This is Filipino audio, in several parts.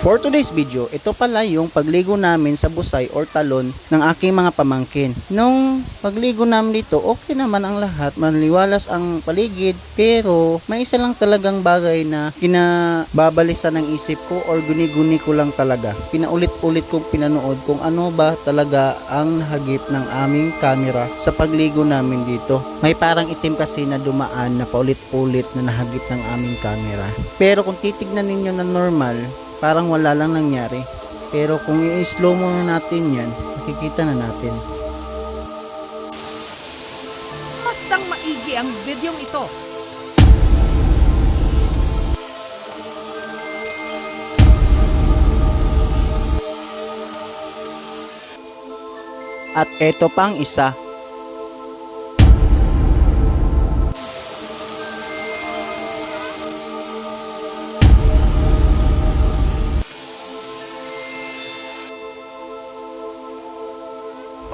For today's video, ito pala yung pagligo namin sa busay or talon ng aking mga pamangkin. Nung pagligo namin dito, okay naman ang lahat, maliwalas ang paligid, pero may isa lang talagang bagay na kinababalisan ng isip ko or guni-guni ko lang talaga. Pinaulit-ulit kong pinanood kung ano ba talaga ang nahagip ng aming camera sa pagligo namin dito. May parang itim kasi na dumaan na paulit-ulit na nahagip ng aming camera. Pero kung titignan ninyo na normal, parang wala lang nangyari. Pero kung i-slow mo na natin yan, makikita na natin. Bastang maigi ang videong ito. At eto pang isa.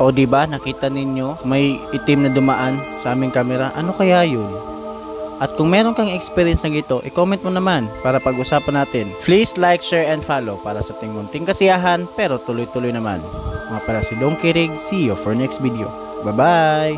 O diba, nakita ninyo, may itim na dumaan sa aming camera. Ano kaya yun? At kung meron kang experience na gito, i-comment mo naman para pag-usapan natin. Please like, share, and follow para sa ating munting kasiyahan pero tuloy-tuloy naman. Mga pala si Don Kirig. See you for next video. Bye-bye!